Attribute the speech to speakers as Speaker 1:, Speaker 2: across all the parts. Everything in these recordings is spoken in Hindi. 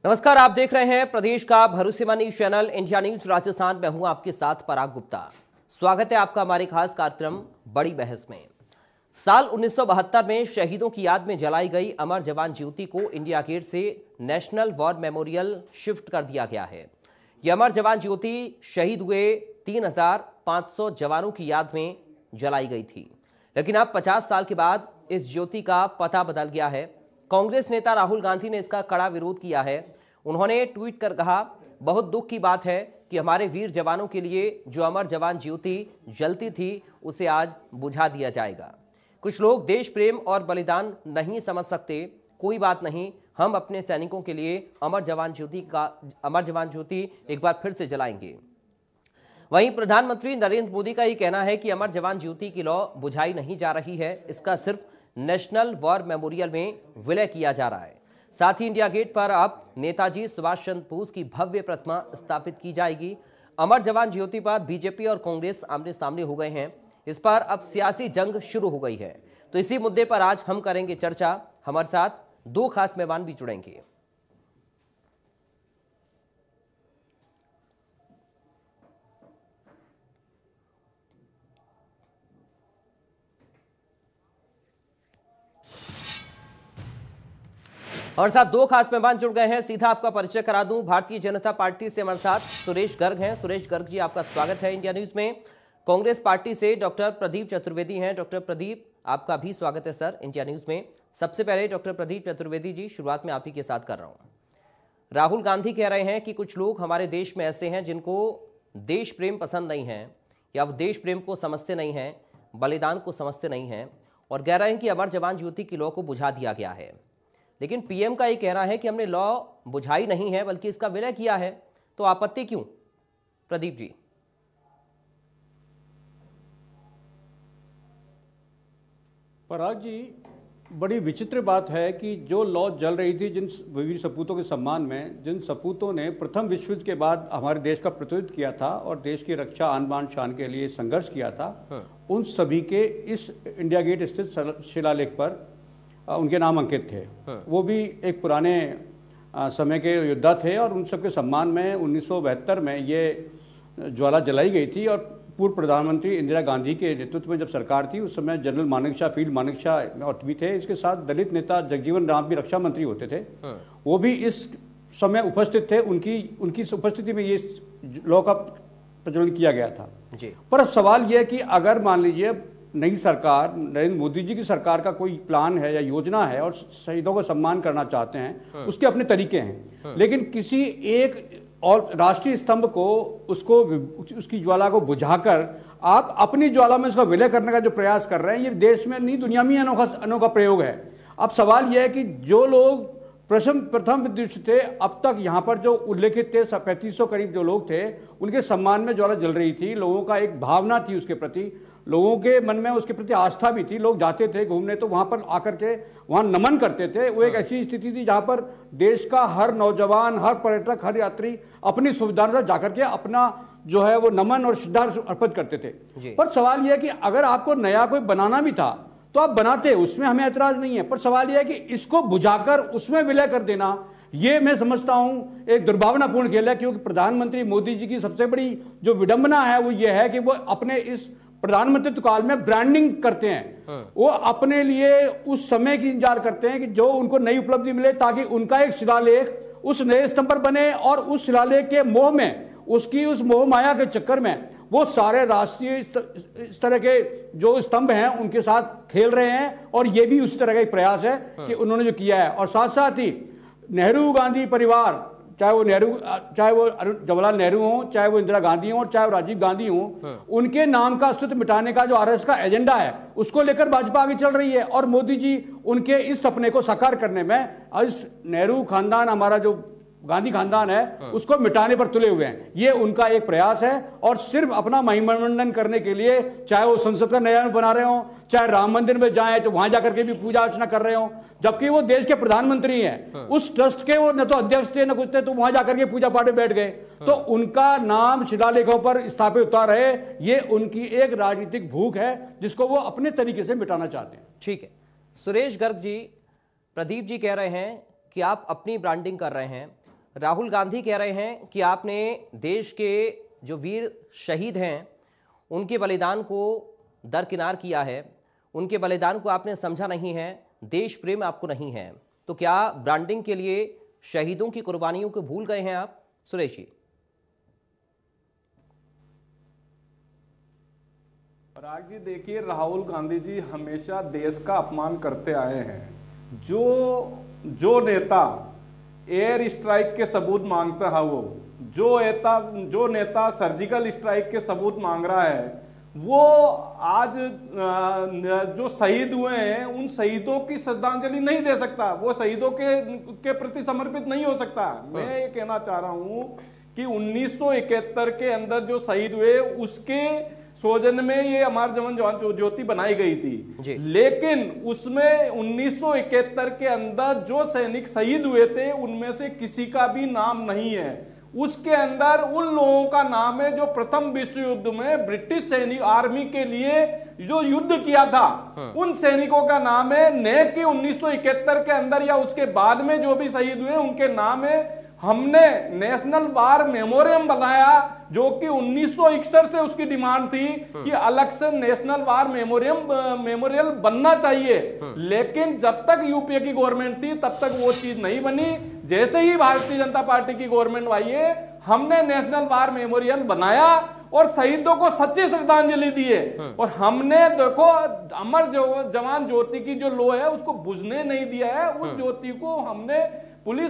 Speaker 1: नमस्कार, आप देख रहे हैं प्रदेश का भरोसेमंद news channel India news Rajasthan. मैं हूं आपके साथ पराग गुप्ता। स्वागत है आपका हमारे खास कार्यक्रम बड़ी बहस में। साल 1972 में शहीदों की याद में जलाई गई अमर जवान ज्योति को इंडिया गेट से नेशनल वॉर मेमोरियल शिफ्ट कर दिया गया है। यह अमर जवान ज्योति शहीद हुए 3500 जवानों की याद में जलाई गई थी, लेकिन अब 50 साल के बाद इस ज्योति का पता बदल गया है। कांग्रेस नेता राहुल गांधी ने इसका कड़ा विरोध किया है। उन्होंने ट्वीट कर कहा, बहुत दुख की बात है कि हमारे वीर जवानों के लिए जो अमर जवान ज्योति जलती थी उसे आज बुझा दिया जाएगा। कुछ लोग देश प्रेम और बलिदान नहीं समझ सकते, कोई बात नहीं, हम अपने सैनिकों के लिए अमर जवान ज्योति एक बार फिर से जलाएंगे। वहीं प्रधानमंत्री नरेंद्र मोदी का ये कहना है कि अमर जवान ज्योति की लौ बुझाई नहीं जा रही है, इसका सिर्फ नेशनल वॉर मेमोरियल में विलय किया जा रहा है। साथ ही इंडिया गेट पर अब नेताजी सुभाष चंद्र बोस की भव्य प्रतिमा स्थापित की जाएगी। अमर जवान ज्योति पर बीजेपी और कांग्रेस आमने सामने हो गए हैं। इस पर अब सियासी जंग शुरू हो गई है। तो इसी मुद्दे पर आज हम करेंगे चर्चा। हमारे साथ दो खास मेहमान भी जुड़ेंगे। और साथ दो खास मेहमान जुड़ गए हैं, सीधा आपका परिचय करा दूं। भारतीय जनता पार्टी से हमारे साथ सुरेश गर्ग हैं। सुरेश गर्ग जी, आपका स्वागत है इंडिया न्यूज में। कांग्रेस पार्टी से डॉक्टर प्रदीप चतुर्वेदी हैं। डॉक्टर प्रदीप, आपका भी स्वागत है सर इंडिया न्यूज में। सबसे पहले डॉक्टर प्रदीप चतुर्वेदी जी, शुरुआत में आप ही के साथ कर रहा हूं। राहुल गांधी कह रहे हैं कि कुछ लोग हमारे देश में ऐसे हैं जिनको देश प्रेम पसंद नहीं है, या वो देश प्रेम को समझते नहीं हैं, बलिदान को समझते नहीं हैं, और कह रहे हैं कि अमर जवान ज्योति की लौ को बुझा दिया गया है। लेकिन पीएम का ये कहना है कि हमने लॉ बुझाई नहीं है बल्कि इसका विलय किया है, तो आपत्ति क्यों? प्रदीप जी।
Speaker 2: पराग जी, बड़ी विचित्र बात है कि जो लॉ जल रही थी जिन वीर सपूतों के सम्मान में, जिन सपूतों ने प्रथम विश्व युद्ध के बाद हमारे देश का प्रतिनिधित्व किया था और देश की रक्षा आन बान शान के लिए संघर्ष किया था, उन सभी के इस इंडिया गेट स्थित शिलालेख पर उनके नाम अंकित थे। वो भी एक पुराने समय के योद्धा थे और उन सबके सम्मान में 1972 में ये ज्वाला जलाई गई थी। और पूर्व प्रधानमंत्री इंदिरा गांधी के नेतृत्व में जब सरकार थी उस समय जनरल मानेकशॉ, फील्ड मानेकशॉ और भी थे। इसके साथ दलित नेता जगजीवन राम भी रक्षा मंत्री होते थे, वो भी इस समय उपस्थित थे। उनकी उपस्थिति में ये लॉ का प्रचलन किया गया था जी। पर सवाल यह कि अगर मान लीजिए नई सरकार, नरेंद्र मोदी जी की सरकार का कोई प्लान है या योजना है और शहीदों का सम्मान करना चाहते हैं, उसके अपने तरीके हैं, लेकिन किसी एक और राष्ट्रीय स्तंभ को उसकी ज्वाला को बुझाकर आप अपनी ज्वाला में उसका विलय करने का जो प्रयास कर रहे हैं, ये देश में नहीं दुनिया में अनोखा प्रयोग है। अब सवाल यह है कि जो लोग प्रथम विद्युत थे, अब तक यहाँ पर जो उल्लेखित थे 3500 करीब जो लोग थे, उनके सम्मान में ज्वाला जल रही थी। लोगों का एक भावना थी उसके प्रति, लोगों के मन में उसके प्रति आस्था भी थी। लोग जाते थे घूमने तो वहां पर आकर के वहां नमन करते थे। वो एक ऐसी स्थिति थी जहां पर देश का हर नौजवान, हर पर्यटक, हर यात्री अपनी सुविधा से जाकर के अपना जो है वो नमन और श्रद्धा अर्पित करते थे। पर सवाल यह है कि अगर आपको नया कोई बनाना भी था तो आप बनाते, उसमें हमें ऐतराज नहीं है। पर सवाल यह है कि इसको बुझाकर उसमें विलय कर देना, ये मैं समझता हूं एक दुर्भावनापूर्ण खेल है। क्योंकि प्रधानमंत्री मोदी जी की सबसे बड़ी जो विडंबना है वो ये है कि वो अपने इस प्रधानमंत्री काल में ब्रांडिंग करते हैं। वो अपने लिए उस समय की इंतजार करते हैं कि जो उनको नई उपलब्धि मिले, ताकि उनका एक शिलालेख उस नए स्तंभ पर बने, और उस शिलालेख के मोह में, उसकी उस मोह माया के चक्कर में वो सारे राष्ट्रीय इस तरह के जो स्तंभ हैं उनके साथ खेल रहे हैं। और ये भी उसी तरह का एक प्रयास है कि उन्होंने जो किया है। और साथ साथ ही नेहरू गांधी परिवार, चाहे वो जवाहरलाल नेहरू हो, चाहे वो इंदिरा गांधी हो, चाहे वो राजीव गांधी हो, उनके नाम का अस्तित्व मिटाने का जो आरएसएस का एजेंडा है उसको लेकर भाजपा आगे चल रही है। और मोदी जी उनके इस सपने को साकार करने में, इस नेहरू खानदान, हमारा जो गांधी खानदान है, उसको मिटाने पर तुले हुए हैं। ये उनका एक प्रयास है। और सिर्फ अपना महिमामंडन करने के लिए, चाहे वो संसद का नया बना रहे हो, चाहे राम मंदिर में जाए तो वहां जाकर के भी पूजा अर्चना कर रहे हो, जबकि वो देश के प्रधानमंत्री हैं। उस ट्रस्ट के वो न तो अध्यक्ष थे न कुछ थे, तो वहां जाकर के पूजा पाठ में बैठ गए। तो उनका नाम शिलालेखों पर स्थापित होता रहे, ये उनकी एक राजनीतिक भूख है जिसको वो अपने तरीके से मिटाना चाहते हैं।
Speaker 1: ठीक है सुरेश गर्ग जी, प्रदीप जी कह रहे हैं कि आप अपनी ब्रांडिंग कर रहे हैं, राहुल गांधी कह रहे हैं कि आपने देश के जो वीर शहीद हैं उनके बलिदान को दरकिनार किया है, उनके बलिदान को आपने समझा नहीं है, देश प्रेम आपको नहीं है। तो क्या ब्रांडिंग के लिए शहीदों की कुर्बानियों को भूल गए हैं आप, सुरेश जी?
Speaker 3: पराग जी देखिए, राहुल गांधी जी हमेशा देश का अपमान करते आए हैं। जो नेता एयर स्ट्राइक के सबूत मांगता है, वो जो नेता सर्जिकल स्ट्राइक के सबूत मांग रहा है, वो आज जो शहीद हुए हैं उन शहीदों की श्रद्धांजलि नहीं दे सकता, वो शहीदों के प्रति समर्पित नहीं हो सकता। मैं ये कहना चाह रहा हूं कि 1971 के अंदर जो शहीद हुए उसके सौजन्य में ये अमर जवान ज्योति बनाई गई थी, लेकिन उसमें 1971 के अंदर जो सैनिक शहीद हुए थे उनमें से किसी का भी नाम नहीं है। उसके अंदर उन लोगों का नाम है जो प्रथम विश्व युद्ध में ब्रिटिश सैनिक आर्मी के लिए जो युद्ध किया था, उन सैनिकों का नाम है। न कि 1971 के अंदर या उसके बाद में जो भी शहीद हुए उनके नाम है। हमने नेशनल वार मेमोरियम बनाया, जो कि 1961 से उसकी डिमांड थी कि अलग से नेशनल वार मेमोरियल बनना चाहिए, लेकिन जब तक यूपीए की गवर्नमेंट थी तब तक वो चीज नहीं बनी। जैसे ही भारतीय जनता पार्टी की गवर्नमेंट आई है, हमने नेशनल वार मेमोरियल बनाया और शहीदों को सच्ची श्रद्धांजलि दी है। और हमने देखो अमर जवान ज्योति की जो लो है उसको बुझने नहीं दिया है। उस ज्योति को हमने पुलिस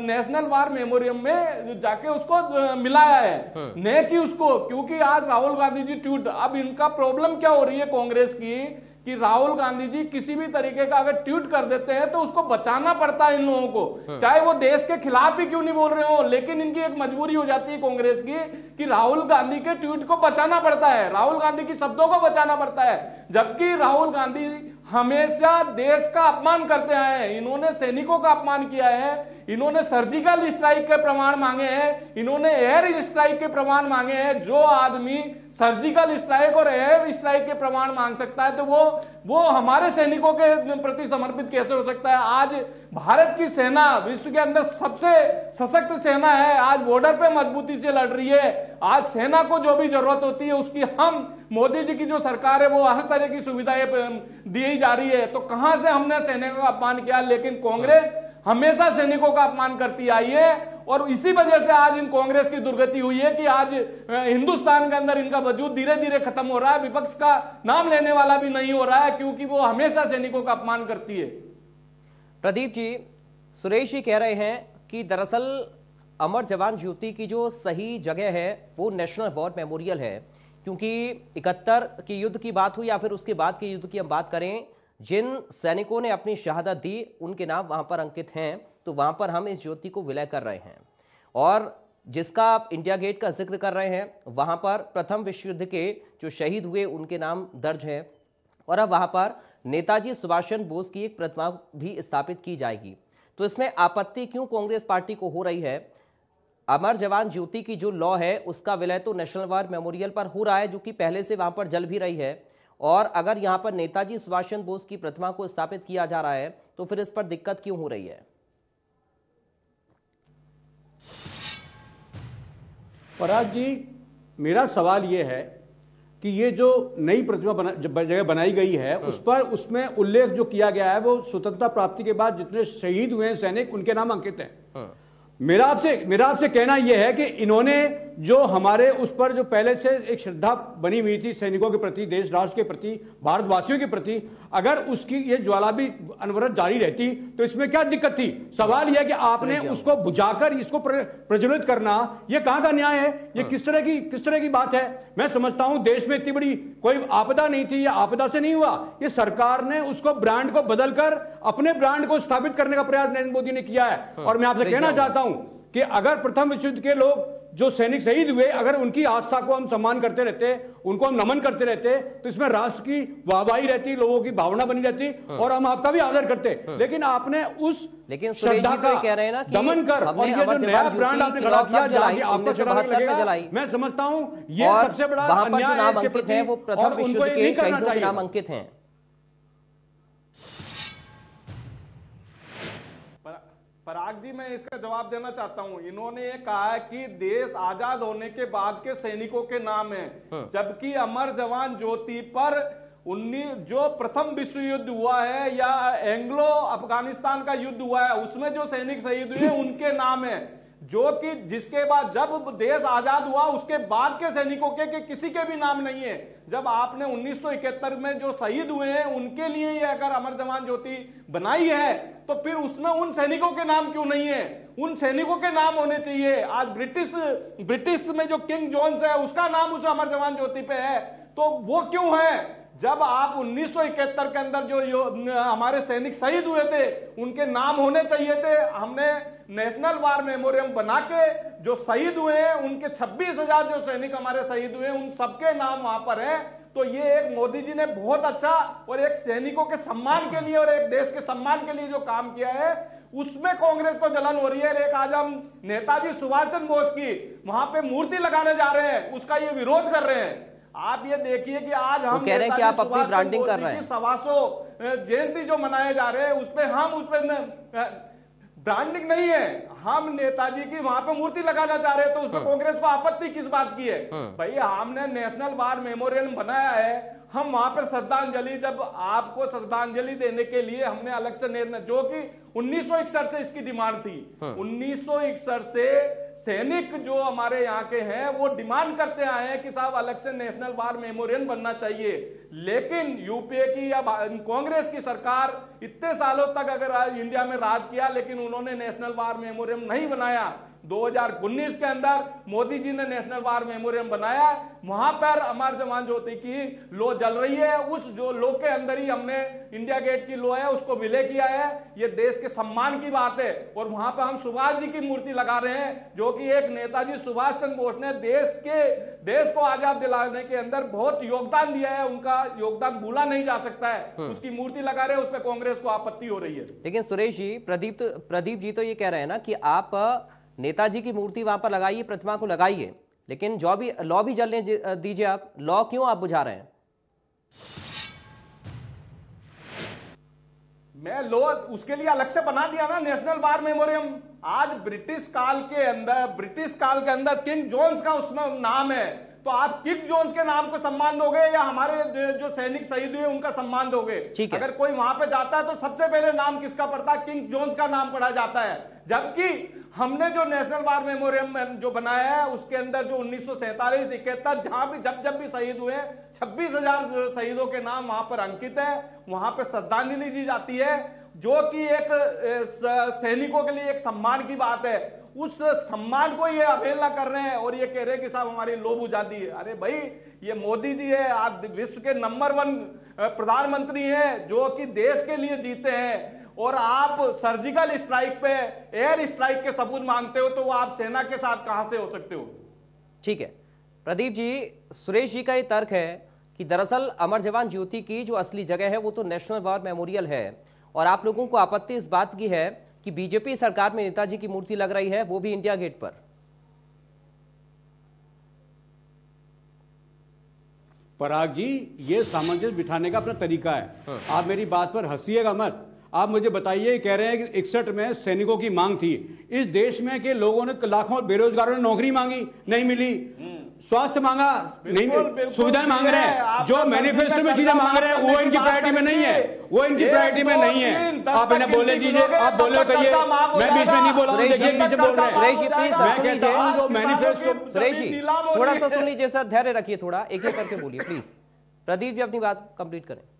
Speaker 3: नेशनल वार मेमोरियम में जाके उसको मिलाया है, न कि उसको, क्योंकि आज राहुल गांधी जी ट्वीट, अब इनका प्रॉब्लम क्या हो रही है कांग्रेस की कि राहुल गांधी जी किसी भी तरीके का अगर ट्वीट कर देते हैं तो उसको बचाना पड़ता है इन लोगों को, चाहे वो देश के खिलाफ ही क्यों नहीं बोल रहे हो, लेकिन इनकी एक मजबूरी हो जाती है कांग्रेस की कि राहुल गांधी के ट्वीट को बचाना पड़ता है, राहुल गांधी की शब्दों को बचाना पड़ता है। जबकि राहुल गांधी हमेशा देश का अपमान करते आए हैं। इन्होंने सैनिकों का अपमान किया है, इन्होंने सर्जिकल स्ट्राइक के प्रमाण मांगे हैं, इन्होंने एयर स्ट्राइक के प्रमाण मांगे हैं। जो आदमी सर्जिकल स्ट्राइक और एयर स्ट्राइक के प्रमाण मांग सकता है तो वो हमारे सैनिकों के प्रति समर्पित कैसे हो सकता है? आज भारत की सेना विश्व के अंदर सबसे सशक्त सेना है, आज बॉर्डर पे मजबूती से लड़ रही है। आज सेना को जो भी जरूरत होती है उसकी हम मोदी जी की जो सरकार है वो हर तरह की सुविधाएं दी जा रही है। तो कहां से हमने सैनिकों का अपमान किया? लेकिन कांग्रेस हमेशा सैनिकों का अपमान करती आई है और इसी वजह से आज इन कांग्रेस की दुर्गति हुई है कि आज हिंदुस्तान के अंदर इनका वजूद धीरे धीरे खत्म हो रहा है, विपक्ष का नाम लेने वाला भी नहीं हो रहा है, क्योंकि वो हमेशा सैनिकों का अपमान करती है।
Speaker 1: प्रदीप जी, सुरेश जी कह रहे हैं कि दरअसल अमर जवान ज्योति की जो सही जगह है वो नेशनल वॉर मेमोरियल है, क्योंकि 71 की युद्ध की बात हो या फिर उसके बाद के युद्ध की हम बात करें, जिन सैनिकों ने अपनी शहादत दी उनके नाम वहां पर अंकित हैं, तो वहां पर हम इस ज्योति को विलय कर रहे हैं। और जिसका आप इंडिया गेट का जिक्र कर रहे हैं, वहां पर प्रथम विश्व युद्ध के जो शहीद हुए उनके नाम दर्ज है और अब वहां पर नेताजी सुभाष चंद्र बोस की एक प्रतिमा भी स्थापित की जाएगी। तो इसमें आपत्ति क्यों कांग्रेस पार्टी को हो रही है? अमर जवान ज्योति की जो लॉ है उसका विलय तो नेशनल वार मेमोरियल पर हो रहा है, जो कि पहले से वहां पर जल भी रही है, और अगर यहां पर नेताजी सुभाष चंद्र बोस की प्रतिमा को स्थापित किया जा रहा है तो फिर इस पर दिक्कत क्यों हो रही है?
Speaker 2: पराग जी, मेरा सवाल यह है कि ये जो नई प्रतिमा जगह बनाई गई है उस पर उसमें उल्लेख जो किया गया है वो स्वतंत्रता प्राप्ति के बाद जितने शहीद हुए हैं सैनिक उनके नाम अंकित हैं। मेरा आपसे कहना यह है कि इन्होंने जो हमारे उस पर जो पहले से एक श्रद्धा बनी हुई थी सैनिकों के प्रति, देश राष्ट्र के प्रति, भारतवासियों के प्रति, अगर उसकी ये ज्वाला भी अनवरत जारी रहती तो इसमें क्या दिक्कत थी? सवाल यह है कि आपने उसको बुझाकर इसको प्रज्वलित करना, ये कहां का न्याय है? ये किस तरह की बात है? मैं समझता हूं देश में इतनी बड़ी कोई आपदा नहीं थी, या आपदा से नहीं हुआ, ये सरकार ने उसको ब्रांड को बदलकर अपने ब्रांड को स्थापित करने का प्रयास नरेंद्र मोदी ने किया है। और मैं आपसे कहना चाहता हूं कि अगर प्रथम विश्व युद्ध के लोग जो सैनिक शहीद हुए, अगर उनकी आस्था को हम सम्मान करते रहते, उनको हम नमन करते रहते, तो इसमें राष्ट्र की वाहवाही रहती, लोगों की भावना बनी रहती और हम आपका भी आदर करते। लेकिन आपने उस श्रद्धा का
Speaker 1: कह रहे हैं ना कि
Speaker 2: दमन कर और ये जो नया ब्रांड आपने खड़ा किया जाके आपको चढ़ाने लगेगा, मैं समझता हूं ये सबसे बड़ा अन्याय है इसके प्रति और उनको ये नहीं करना चाहिए।
Speaker 1: नाम अंकित हैं।
Speaker 3: पराग जी, मैं इसका जवाब देना चाहता हूं। इन्होंने ये कहा है कि देश आजाद होने के बाद के सैनिकों के नाम है, जबकि अमर जवान ज्योति पर जो प्रथम विश्व युद्ध हुआ है या एंग्लो अफगानिस्तान का युद्ध हुआ है, उसमें जो सैनिक शहीद हुए उनके नाम है, जो कि जिसके बाद जब देश आजाद हुआ उसके बाद के सैनिकों के किसी के भी नाम नहीं है। जब आपने 1971 में जो शहीद हुए हैं उनके लिए ये अगर अमर जवान ज्योति बनाई है तो फिर उसमें उन सैनिकों के नाम क्यों नहीं है? उन सैनिकों के नाम होने चाहिए। आज ब्रिटिश में जो किंग जॉन्स है उसका नाम उस अमर जवान ज्योति पे है, तो वो क्यों है? जब आप 1971 के अंदर जो हमारे सैनिक शहीद हुए थे उनके नाम होने चाहिए थे। हमने नेशनल वार मेमोरियम बना के जो शहीद हुए हैं उनके 26,000 जो सैनिक हमारे शहीद हुए उन सबके नाम वहां पर है। तो ये एक मोदी जी ने बहुत अच्छा और एक सैनिकों के सम्मान के लिए और एक देश के सम्मान के लिए जो काम किया है उसमें कांग्रेस को जलन हो रही है। एक आज हम नेताजी सुभाष चंद्र बोस की वहां पे मूर्ति लगाने जा रहे हैं, उसका ये विरोध कर रहे हैं। आप ये देखिए कि आज हम
Speaker 1: कह रहे हैं कि आप अपनी ब्रांडिंग कर रहे हैं,
Speaker 3: 125 जयंती जो मनाए जा रहे हैं उस पे हम उस पे ब्रांडिंग नहीं है, हम नेताजी की वहां पे मूर्ति लगाना चाह रहे हैं, तो उसमें कांग्रेस को आपत्ति किस बात की है? भाई हमने नेशनल वार मेमोरियल बनाया है, हम वहां पर श्रद्धांजलि, जब आपको श्रद्धांजलि देने के लिए हमने अलग से जो कि 1961 से इसकी डिमांड थी। 1961 से सैनिक जो हमारे यहाँ के हैं वो डिमांड करते आए हैं कि साहब अलग से नेशनल वार मेमोरियल बनना चाहिए, लेकिन यूपीए की या कांग्रेस की सरकार इतने सालों तक अगर इंडिया में राज किया लेकिन उन्होंने नेशनल वार मेमोरियम नहीं बनाया। 2019 के अंदर मोदी जी ने नेशनल वार मेमोरियम बनाया, वहां पर अमर जवान ज्योति की लो जल रही है, उस जो लो के अंदर ही हमने इंडिया गेट की लो है उसको विलय किया है। ये देश के सम्मान की बात है और वहां पर हम सुभाष जी की मूर्ति लगा रहे हैं, जो कि एक नेताजी सुभाष चंद्र बोस ने देश को आजाद दिलाने के अंदर बहुत योगदान दिया है, उनका योगदान भूला नहीं जा सकता है। उसकी मूर्ति लगा रहे हैं, उस पर कांग्रेस को आपत्ति हो रही है।
Speaker 1: लेकिन सुरेश जी, प्रदीप जी तो ये कह रहे हैं ना कि आप नेताजी की मूर्ति वहां पर लगाइए, प्रतिमा को लगाइए, लेकिन जो भी लॉ भी जलने दीजिए। आप लॉ क्यों आप बुझा रहे हैं?
Speaker 3: मैं लॉ उसके लिए अलग से बना दिया ना, नेशनल वार मेमोरियम। आज ब्रिटिश काल के अंदर किंग जॉन्स का उसमें नाम है, तो आप किंग जॉन्स के नाम को सम्मान दोगे या हमारे जो सैनिक शहीद हुए उनका सम्मान दोगे? अगर कोई वहां पे जाता है तो सबसे पहले नाम किसका पड़ता है? किंग जॉन्स का नाम पढ़ा जाता है। जबकि हमने जो नेशनल वार मेमोरियम जो बनाया है उसके अंदर जो 1947-71 जहां भी जब भी शहीद हुए 26,000 शहीदों के नाम वहां पर अंकित है, वहां पर श्रद्धांजलि दी जाती है, जो कि एक सैनिकों के लिए एक सम्मान की बात है। उस सम्मान को ये अवहेलना कर रहे हैं और ये कह रहे हैं कि साहब हमारी लोभ बुझाती है। अरे भाई, ये मोदी जी है, आज विश्व के नंबर 1 प्रधानमंत्री हैं जो कि देश के लिए जीते हैं, और आप सर्जिकल स्ट्राइक पे, एयर स्ट्राइक के सबूत मांगते हो, तो वो आप सेना के साथ कहां से हो सकते हो?
Speaker 1: ठीक है प्रदीप जी, सुरेश जी का ये तर्क है कि दरअसल अमर जवान ज्योति की जो असली जगह है वो तो नेशनल वार मेमोरियल है, और आप लोगों को आपत्ति इस बात की है कि बीजेपी सरकार में नेताजी की मूर्ति लग रही है, वो भी इंडिया गेट पर।
Speaker 2: पराग जी, ये सामंजस्य बिठाने का अपना तरीका है। आप मेरी बात पर हंसिएगा मत। आप मुझे बताइए, कह रहे हैं कि 61 में सैनिकों की मांग थी। इस देश में के लोगों ने, लाखों बेरोजगारों ने नौकरी मांगी, नहीं मिली। स्वास्थ्य मांगा, नहीं, सुविधाएं मांग रहे हैं। जो मैनिफेस्टो में चीजें मांग रहे हैं वो इनकी प्रायोरिटी में नहीं है, वो इनकी प्रायोरिटी में नहीं है। आप इन्हें बोले दीजिए, आप बोले कहिए, मैं बीच में नहीं बोल रहा हूँ। देखिए नीचे बोल रहे हैं।
Speaker 1: सुरेश जी प्लीज,
Speaker 2: मैं कहता हूँ जो मैनिफेस्टो,
Speaker 1: सुरेश जी थोड़ा सा सुन लीजिए सर, धैर्य रखिए, थोड़ा एक एक करके बोलिए प्लीज। प्रदीप जी अपनी बात कंप्लीट करें।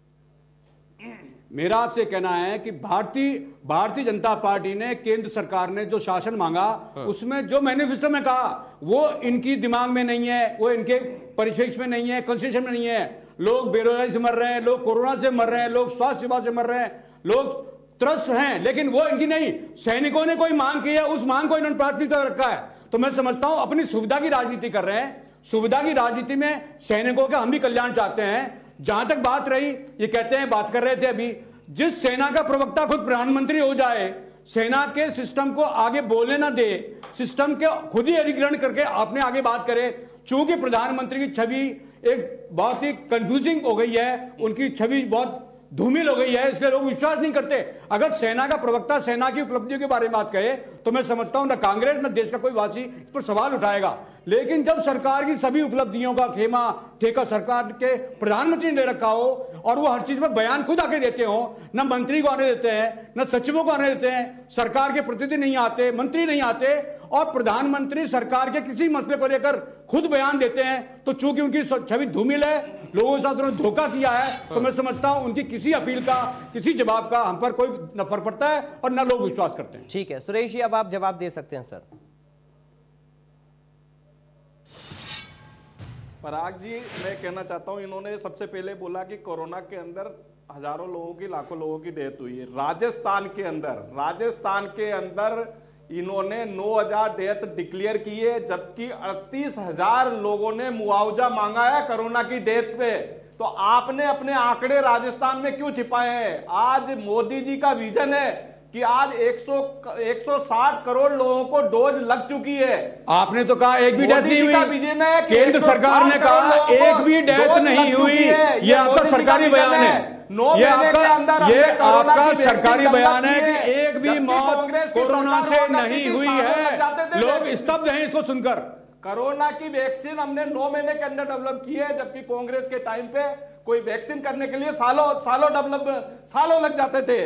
Speaker 2: मेरा आपसे कहना है कि भारतीय जनता पार्टी ने, केंद्र सरकार ने जो शासन मांगा उसमें जो मैनिफेस्टो में कहा वो इनकी दिमाग में नहीं है, वो इनके परिप्रेक्ष्य में नहीं है, कॉन्स्टिट्यूशन में नहीं है। लोग बेरोजगारी से मर रहे हैं, लोग कोरोना से मर रहे हैं, लोग स्वास्थ्य सेवा से मर रहे हैं, लोग त्रस्त हैं, लेकिन वो इनकी नहीं। सैनिकों ने कोई मांग की है, उस मांग को इन्होंने प्राथमिकता रखा है। तो मैं समझता हूं अपनी सुविधा की राजनीति कर रहे हैं। सुविधा की राजनीति में सैनिकों का हम भी कल्याण चाहते हैं। जहां तक बात रही, ये कहते हैं, बात कर रहे थे अभी, जिस सेना का प्रवक्ता खुद प्रधानमंत्री हो जाए, सेना के सिस्टम को आगे बोलने ना दे, सिस्टम के खुद ही अधिग्रहण करके अपने आगे बात करे। चूंकि प्रधानमंत्री की छवि एक बहुत ही कंफ्यूजिंग हो गई है, उनकी छवि बहुत धूमिल हो गई है, इसलिए लोग विश्वास नहीं करते। अगर सेना का प्रवक्ता सेना की उपलब्धियों के बारे में बात कहे तो मैं समझता हूं न कांग्रेस न देश का कोई वासी इस पर सवाल उठाएगा। लेकिन जब सरकार की सभी उपलब्धियों का ठेका सरकार के प्रधानमंत्री ने रखा हो और वो हर चीज में बयान खुद आके देते हो, न मंत्री को आने देते हैं न सचिवों को आने देते हैं, सरकार के प्रतिनिधि नहीं आते, मंत्री नहीं आते, और प्रधानमंत्री सरकार के किसी मसले को लेकर खुद बयान देते हैं, तो चूंकि उनकी छवि धूमिल है, लोगों के साथ उन्होंने धोखा किया है, तो मैं समझता हूं उनकी किसी अपील का किसी जवाब का हम पर कोई न फर्क पड़ता है और न लोग विश्वास करते हैं।
Speaker 1: ठीक है सुरेश जी, अब आप जवाब दे सकते हैं सर।
Speaker 3: पराग जी, मैं कहना चाहता हूं, इन्होंने सबसे पहले बोला कि कोरोना के अंदर हजारों लोगों की, लाखों लोगों की डेथ हुई है। राजस्थान के अंदर इन्होंने 9,000 डेथ डिक्लेयर की है, जबकि 38,000 लोगों ने मुआवजा मांगा है कोरोना की डेथ पे। तो आपने अपने आंकड़े राजस्थान में क्यों छिपाए हैं? आज मोदी जी का विजन है कि आज 160 करोड़ लोगों को डोज लग चुकी है।
Speaker 2: आपने तो कहा एक भी डेथ नहीं हुई, केंद्र सरकार ने कहा एक भी डेथ नहीं हुई। ये आपका सरकारी बयान है, ये आपका सरकारी बयान है कि एक भी मौत कोरोना से नहीं हुई है। लोग स्तब्ध हैं इसको सुनकर।
Speaker 3: कोरोना की वैक्सीन हमने 9 महीने के अंदर डेवलप की है, जबकि कांग्रेस के टाइम पे कोई वैक्सीन करने के लिए सालों लग जाते थे।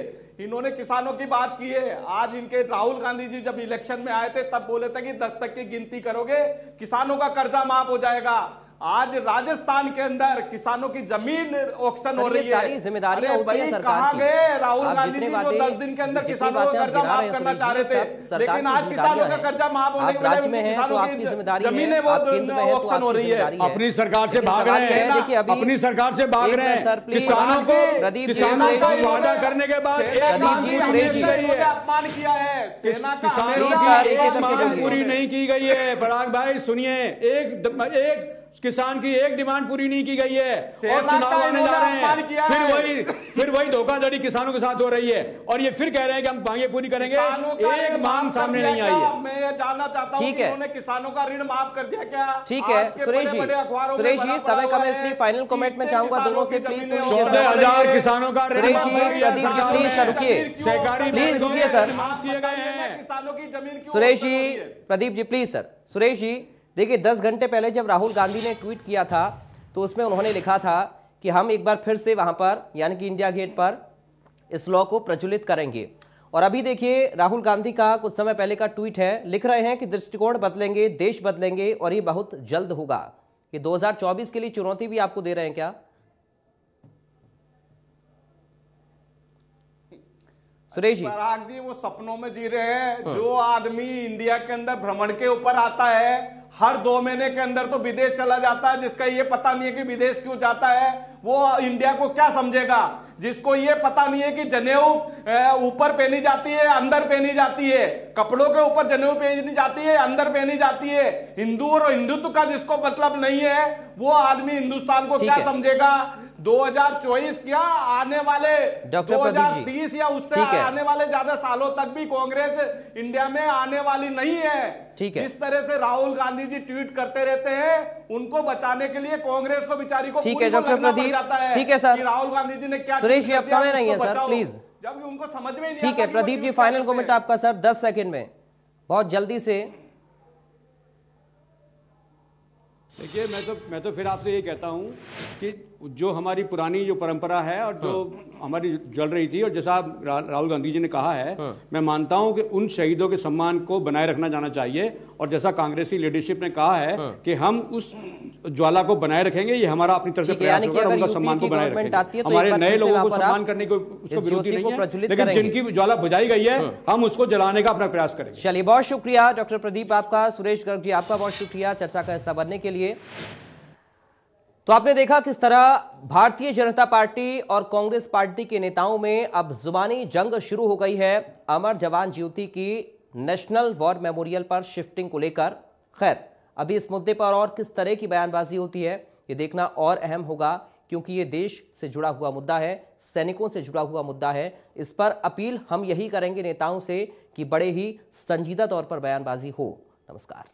Speaker 3: इन्होंने किसानों की बात की है। आज इनके राहुल गांधी जी जब इलेक्शन में आए थे तब बोले थे कि 10 तक की गिनती करोगे किसानों का कर्जा माफ हो जाएगा। आज राजस्थान के अंदर किसानों की जमीन ऑक्शन हो रही है।
Speaker 1: सारी जिम्मेदारियां होती है सरकार की।
Speaker 3: गए राहुल गांधी जी जो 10 दिन के अंदर किसानों का कर्जा माफ करना चाह रहे थे, लेकिन आज किसानों का कर्जा माफ होने के
Speaker 1: राज्य में है तो आपकी जिम्मेदारी है,
Speaker 3: जमीनें वो ऑक्शन हो रही है।
Speaker 2: अपनी सरकार से भाग रहे हैं, अपनी सरकार से भाग रहे हैं। किसानों को वादा करने के बाद अपमान किया है, किसानों की एक मांग पूरी नहीं की गई है। पराग भाई सुनिए, एक किसान की एक डिमांड पूरी नहीं की गई है और चुनाव आने जा रहे हैं, फिर वही धोखाधड़ी किसानों के साथ हो रही है और ये फिर कह रहे हैं कि हम मांगे पूरी करेंगे। एक मांग सामने नहीं आई है।
Speaker 3: मैं ये जानना चाहता हूं कि उन्होंने किसानों का ऋण माफ कर दिया क्या?
Speaker 1: ठीक है सुरेश जी, समय कम है इसलिए फाइनल कमेंट में चाहूंगा दोनों से प्लीज।
Speaker 2: 14,000 किसानों का ऋण
Speaker 1: प्लीज रुकिए सर।
Speaker 2: माफ किए गए हैं
Speaker 3: किसानों की जमीन।
Speaker 1: Suresh ji, Pradeep ji please sir. सुरेश जी देखिए, 10 घंटे पहले जब राहुल गांधी ने ट्वीट किया था तो उसमें उन्होंने लिखा था कि हम एक बार फिर से वहां पर यानी कि इंडिया गेट पर इस लॉ को प्रज्वलित करेंगे। और अभी देखिए राहुल गांधी का कुछ समय पहले का ट्वीट है, लिख रहे हैं कि दृष्टिकोण बदलेंगे, देश बदलेंगे और ये बहुत जल्द होगा। ये 2024 के लिए चुनौती भी आपको दे रहे हैं क्या सुरेश जी?
Speaker 3: पराग जी, वो सपनों में जी रहे हैं। जो आदमी इंडिया के अंदर भ्रमण के ऊपर आता है, हर 2 महीने के अंदर तो विदेश चला जाता है, जिसका ये पता नहीं है कि विदेश क्यों जाता है, वो इंडिया को क्या समझेगा? जिसको ये पता नहीं है कि जनेऊ ऊपर पहनी जाती है, अंदर पहनी जाती है, कपड़ों के ऊपर जनेऊ पहनी जाती है, अंदर पहनी जाती है, हिंदू और हिंदुत्व का जिसको मतलब नहीं है, वो आदमी हिंदुस्तान को क्या समझेगा? 2024 क्या आने वाले 2030 या उससे आने वाले ज्यादा सालों तक भी कांग्रेस इंडिया में आने वाली नहीं है।
Speaker 1: ठीक है।
Speaker 3: जिस तरह से राहुल गांधी जी ट्वीट करते रहते हैं, उनको बचाने के लिए कांग्रेस को बेचारी को
Speaker 1: ठीक है डॉक्टर प्रदीप, ठीक है सर।
Speaker 3: राहुल गांधी जी ने क्या,
Speaker 1: सुरेश जी अब समय नहीं है सर प्लीज,
Speaker 3: जब उनको समझ में नहीं।
Speaker 1: ठीक है प्रदीप जी, फाइनल कमेंट आपका सर 10 सेकंड में, बहुत जल्दी से।
Speaker 2: देखिए, मैं तो फिर आपसे ये कहता हूं कि जो हमारी पुरानी जो परंपरा है और जो हमारी चल रही थी, और जैसा राहुल गांधी जी ने कहा है, मैं मानता हूं कि उन शहीदों के सम्मान को बनाए रखना जाना चाहिए। और जैसा कांग्रेस की लीडरशिप ने कहा है कि हम उस ज्वाला को बनाए रखेंगे, ये हमारा अपनी तरफ से प्रयास होगा, उनका सम्मान को बनाए रखेंगे। हमारे नए लोगों को सम्मान करने को उसको विरोधी नहीं है, लेकिन जिनकी ज्वाला बुझाई गई है हम उसको जलाने का अपना प्रयास करेंगे।
Speaker 1: चलिए, बहुत शुक्रिया डॉक्टर प्रदीप आपका, सुरेश गर्ग जी आपका बहुत शुक्रिया चर्चा का हिस्सा बनने के लिए। तो आपने देखा किस तरह भारतीय जनता पार्टी और कांग्रेस पार्टी के नेताओं में अब जुबानी जंग शुरू हो गई है अमर जवान ज्योति की नेशनल वॉर मेमोरियल पर शिफ्टिंग को लेकर। खैर, अभी इस मुद्दे पर और किस तरह की बयानबाजी होती है ये देखना और अहम होगा, क्योंकि ये देश से जुड़ा हुआ मुद्दा है, सैनिकों से जुड़ा हुआ मुद्दा है। इस पर अपील हम यही करेंगे नेताओं से कि बड़े ही संजीदा तौर पर बयानबाजी हो। नमस्कार।